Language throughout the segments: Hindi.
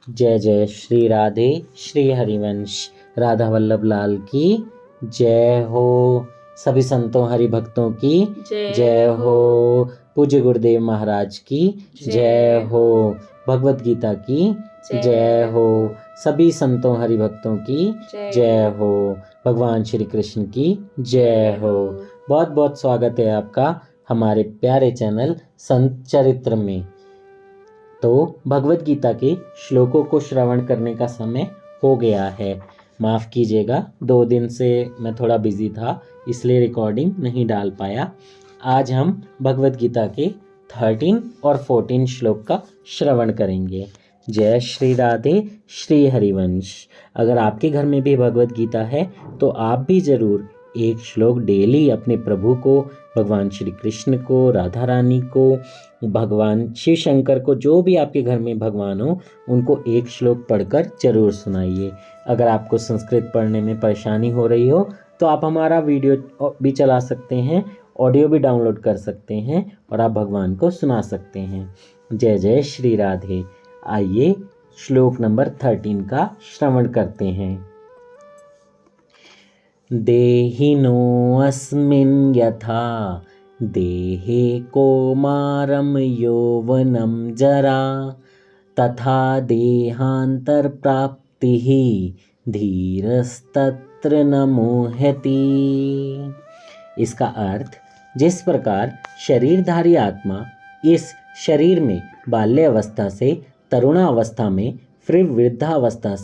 जय जय श्री राधे श्री हरिवंश राधा वल्लभ लाल की जय हो। सभी संतों हरि भक्तों की जय हो। पूज्य गुरुदेव महाराज की जय हो। भगवत गीता की जय हो। सभी संतों हरि भक्तों की जय हो। भगवान श्री कृष्ण की जय हो। बहुत बहुत स्वागत है आपका हमारे प्यारे चैनल संत चरित्र में। तो भगवत गीता के श्लोकों को श्रवण करने का समय हो गया है। माफ़ कीजिएगा, 2 दिन से मैं थोड़ा बिजी था इसलिए रिकॉर्डिंग नहीं डाल पाया। आज हम भगवत गीता के 13 और 14 श्लोक का श्रवण करेंगे। जय श्री राधे श्री हरिवंश। अगर आपके घर में भी भगवत गीता है तो आप भी ज़रूर एक श्लोक डेली अपने प्रभु को, भगवान श्री कृष्ण को, राधा रानी को, भगवान शिव शंकर को, जो भी आपके घर में भगवान हो उनको एक श्लोक पढ़कर जरूर सुनाइए। अगर आपको संस्कृत पढ़ने में परेशानी हो रही हो तो आप हमारा वीडियो भी चला सकते हैं, ऑडियो भी डाउनलोड कर सकते हैं और आप भगवान को सुना सकते हैं। जय जय श्री राधे। आइए श्लोक नंबर 13 का श्रवण करते हैं। देहिनोऽस्मिन् यथा देहे कौमारं यौवनं जरा तथा देहान्तरप्राप्तिः धीरस्तत्र न मोह्यति। इसका अर्थ, जिस प्रकार शरीरधारी आत्मा इस शरीर में बाल्यावस्था से तरुणावस्था में फिर वृद्धावस्था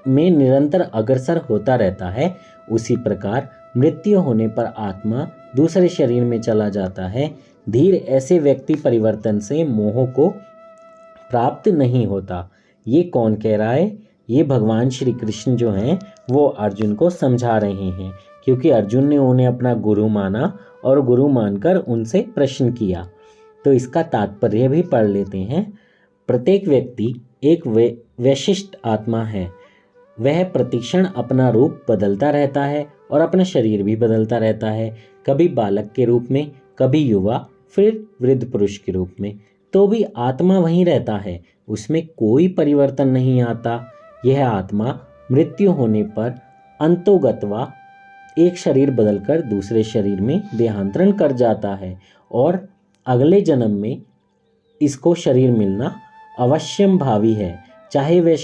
में निरंतर अग्रसर होता रहता है, उसी प्रकार मृत्यु होने पर आत्मा दूसरे शरीर में चला जाता है। धीर ऐसे व्यक्ति परिवर्तन से मोह को प्राप्त नहीं होता। ये कौन कह रहा है? ये भगवान श्री कृष्ण जो हैं वो अर्जुन को समझा रहे हैं, क्योंकि अर्जुन ने उन्हें अपना गुरु माना और गुरु मानकर उनसे प्रश्न किया। तो इसका तात्पर्य भी पढ़ लेते हैं। प्रत्येक व्यक्ति एक विशिष्ट आत्मा है। वह प्रतिक्षण अपना रूप बदलता रहता है और अपना शरीर भी बदलता रहता है, कभी बालक के रूप में, कभी युवा, फिर वृद्ध पुरुष के रूप में। तो भी आत्मा वहीं रहता है, उसमें कोई परिवर्तन नहीं आता। यह आत्मा मृत्यु होने पर अंतोगतवा एक शरीर बदलकर दूसरे शरीर में देहांतरण कर जाता है और अगले जन्म में इसको शरीर मिलना अवश्यम भावी है, चाहे वह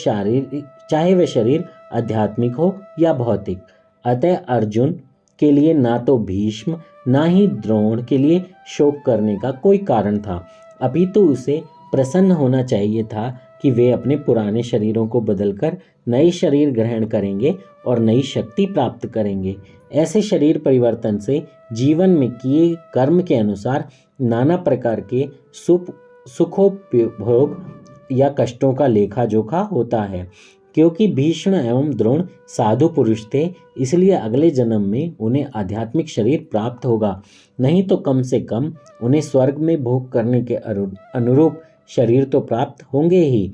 शरीर आध्यात्मिक हो या भौतिक। अतः अर्जुन के लिए ना तो भीष्म ना ही द्रोण के लिए शोक करने का कोई कारण था, अपितु उसे प्रसन्न होना चाहिए था कि वे अपने पुराने शरीरों को बदलकर नए शरीर ग्रहण करेंगे और नई शक्ति प्राप्त करेंगे। ऐसे शरीर परिवर्तन से जीवन में किए कर्म के अनुसार नाना प्रकार के सुखोपभोग या कष्टों का लेखा जोखा होता है। क्योंकि भीष्म एवं द्रोण साधु पुरुष थे, इसलिए अगले जन्म में उन्हें आध्यात्मिक शरीर प्राप्त होगा, नहीं तो कम से कम उन्हें स्वर्ग में भोग करने के अनुरूप शरीर तो प्राप्त होंगे ही।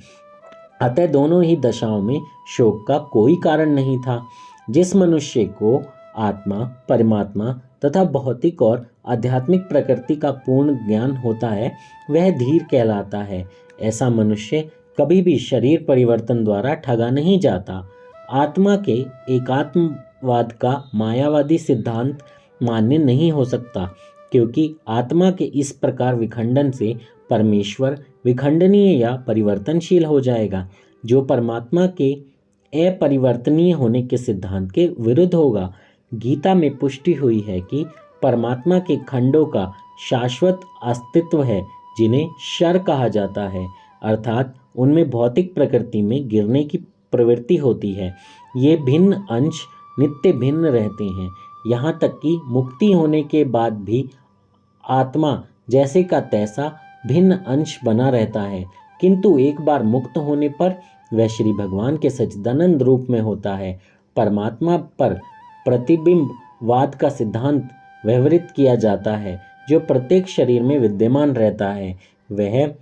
अतः दोनों ही दशाओं में शोक का कोई कारण नहीं था। जिस मनुष्य को आत्मा, परमात्मा तथा भौतिक और आध्यात्मिक प्रकृति का पूर्ण ज्ञान होता है, वह धीर कहलाता है। ऐसा मनुष्य कभी भी शरीर परिवर्तन द्वारा ठगा नहीं जाता। आत्मा के एकात्मवाद का मायावादी सिद्धांत मान्य नहीं हो सकता, क्योंकि आत्मा के इस प्रकार विखंडन से परमेश्वर विखंडनीय या परिवर्तनशील हो जाएगा, जो परमात्मा के अपरिवर्तनीय होने के सिद्धांत के विरुद्ध होगा। गीता में पुष्टि हुई है कि परमात्मा के खंडों का शाश्वत अस्तित्व है, जिन्हें क्षर कहा जाता है, अर्थात उनमें भौतिक प्रकृति में गिरने की प्रवृत्ति होती है। ये भिन्न अंश नित्य भिन्न रहते हैं, यहाँ तक कि मुक्ति होने के बाद भी आत्मा जैसे का तैसा भिन्न अंश बना रहता है, किंतु एक बार मुक्त होने पर वह श्री भगवान के सच्चिदानंद रूप में होता है। परमात्मा पर प्रतिबिंबवाद का सिद्धांत व्यवहारित किया जाता है, जो प्रत्येक शरीर में विद्यमान रहता है। वह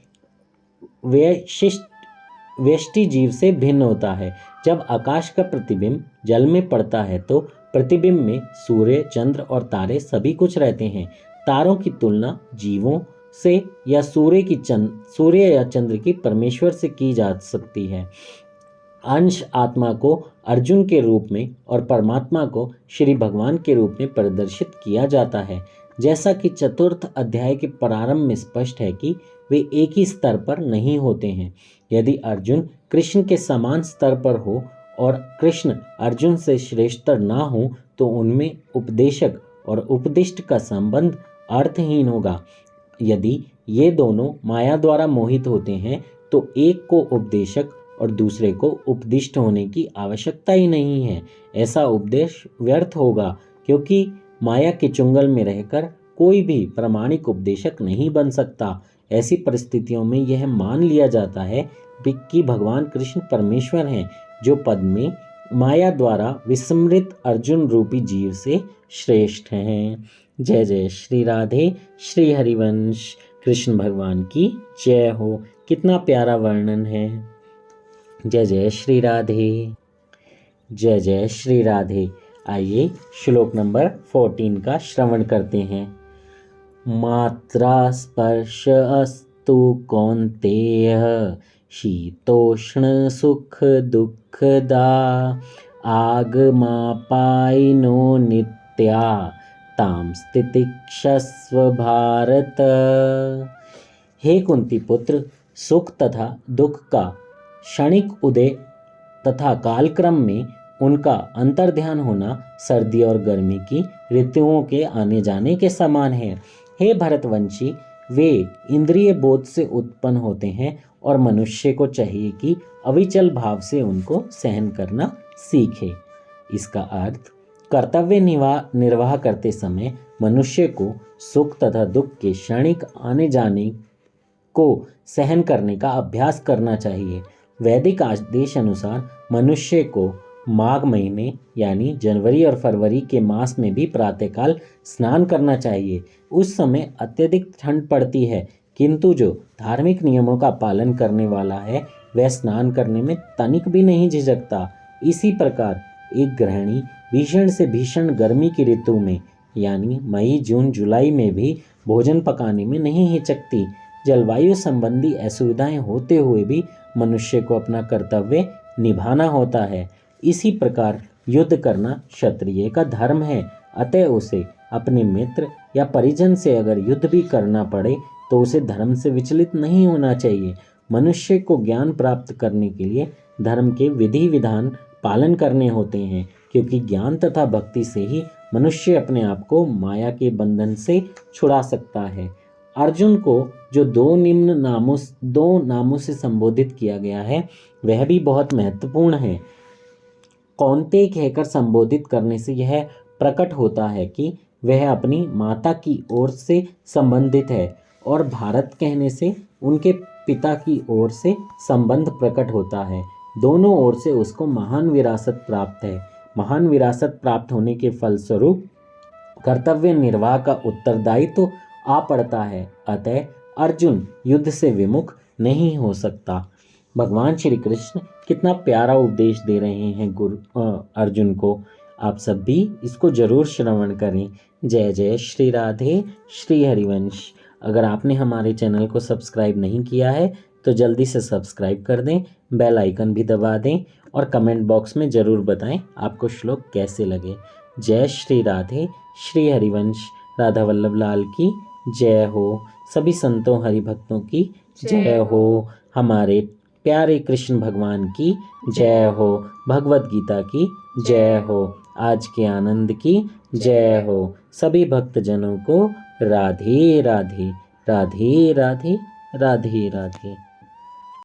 व्यष्टि जीव से भिन्न होता है। जब आकाश का प्रतिबिंब जल में पड़ता है तो प्रतिबिंब में सूर्य, चंद्र और तारे सभी कुछ रहते हैं। तारों की तुलना जीवों से या सूर्य या चंद्र की परमेश्वर से की जा सकती है। अंश आत्मा को अर्जुन के रूप में और परमात्मा को श्री भगवान के रूप में प्रदर्शित किया जाता है। जैसा कि चतुर्थ अध्याय के प्रारंभ में स्पष्ट है कि वे एक ही स्तर पर नहीं होते हैं। यदि अर्जुन कृष्ण के समान स्तर पर हो और कृष्ण अर्जुन से श्रेष्ठतर ना हो तो उनमें उपदेशक और उपदिष्ट का संबंध अर्थहीन होगा। यदि ये दोनों माया द्वारा मोहित होते हैं तो एक को उपदेशक और दूसरे को उपदिष्ट होने की आवश्यकता ही नहीं है। ऐसा उपदेश व्यर्थ होगा, क्योंकि माया के चुंगल में रहकर कोई भी प्रामाणिक उपदेशक नहीं बन सकता। ऐसी परिस्थितियों में यह मान लिया जाता है कि भगवान कृष्ण परमेश्वर हैं, जो पद में माया द्वारा विस्मृत अर्जुन रूपी जीव से श्रेष्ठ हैं। जय जय श्री राधे। श्री हरिवंश। कृष्ण भगवान की जय हो। कितना प्यारा वर्णन है। जय जय श्री राधे। जय जय श्री राधे। आइए श्लोक नंबर 14 का श्रवण करते हैं। मात्रा स्पर्श अस्तु कौन्तेय शीतोष्ण सुख दुःखदा आगमापायिनो नित्या ताम स्थितिक्षस्व भारत। हे कुंती पुत्र, सुख तथा दुख का क्षणिक उदय तथा कालक्रम में उनका अंतर्ध्यान होना सर्दी और गर्मी की ऋतुओं के आने जाने के समान है। हे भरतवंशी, वे इंद्रिय बोध से उत्पन्न होते हैं और मनुष्य को चाहिए कि अविचल भाव से उनको सहन करना सीखे। इसका अर्थ, कर्तव्य निर्वाह करते समय मनुष्य को सुख तथा दुख के क्षणिक आने जाने को सहन करने का अभ्यास करना चाहिए। वैदिक आदेश अनुसार मनुष्य को माघ महीने यानी जनवरी और फरवरी के मास में भी प्रातःकाल स्नान करना चाहिए। उस समय अत्यधिक ठंड पड़ती है, किंतु जो धार्मिक नियमों का पालन करने वाला है वह स्नान करने में तनिक भी नहीं झिझकता। इसी प्रकार एक गृहिणी भीषण से भीषण गर्मी की ऋतु में यानी मई जून जुलाई में भी भोजन पकाने में नहीं हिचकती। जलवायु संबंधी असुविधाएं होते हुए भी मनुष्य को अपना कर्तव्य निभाना होता है। इसी प्रकार युद्ध करना क्षत्रिय का धर्म है, अतः उसे अपने मित्र या परिजन से अगर युद्ध भी करना पड़े तो उसे धर्म से विचलित नहीं होना चाहिए। मनुष्य को ज्ञान प्राप्त करने के लिए धर्म के विधि विधान पालन करने होते हैं, क्योंकि ज्ञान तथा भक्ति से ही मनुष्य अपने आप को माया के बंधन से छुड़ा सकता है। अर्जुन को जो दो नामों से संबोधित किया गया है वह भी बहुत महत्वपूर्ण है। कौन्तेय कहकर संबोधित करने से यह प्रकट होता है कि वह अपनी माता की ओर से संबंधित है, और भारत कहने से उनके पिता की ओर से संबंध प्रकट होता है। दोनों ओर से उसको महान विरासत प्राप्त है। महान विरासत प्राप्त होने के फलस्वरूप कर्तव्य निर्वाह का उत्तरदायित्व आ पड़ता है, अतः अर्जुन युद्ध से विमुख नहीं हो सकता। भगवान श्री कृष्ण कितना प्यारा उपदेश दे रहे हैं अर्जुन को। आप सब भी इसको जरूर श्रवण करें। जय जय श्री राधे। श्री हरिवंश। अगर आपने हमारे चैनल को सब्सक्राइब नहीं किया है तो जल्दी से सब्सक्राइब कर दें, बेल आइकन भी दबा दें और कमेंट बॉक्स में ज़रूर बताएं आपको श्लोक कैसे लगे। जय श्री राधे। श्री हरिवंश। राधा वल्लभ लाल की जय हो। सभी संतों हरिभक्तों की जय हो। हमारे प्यारे कृष्ण भगवान की जय हो। भगवत गीता की जय हो। आज के आनंद की जय हो। सभी भक्तजनों को राधे राधे। राधे राधे। राधे राधे।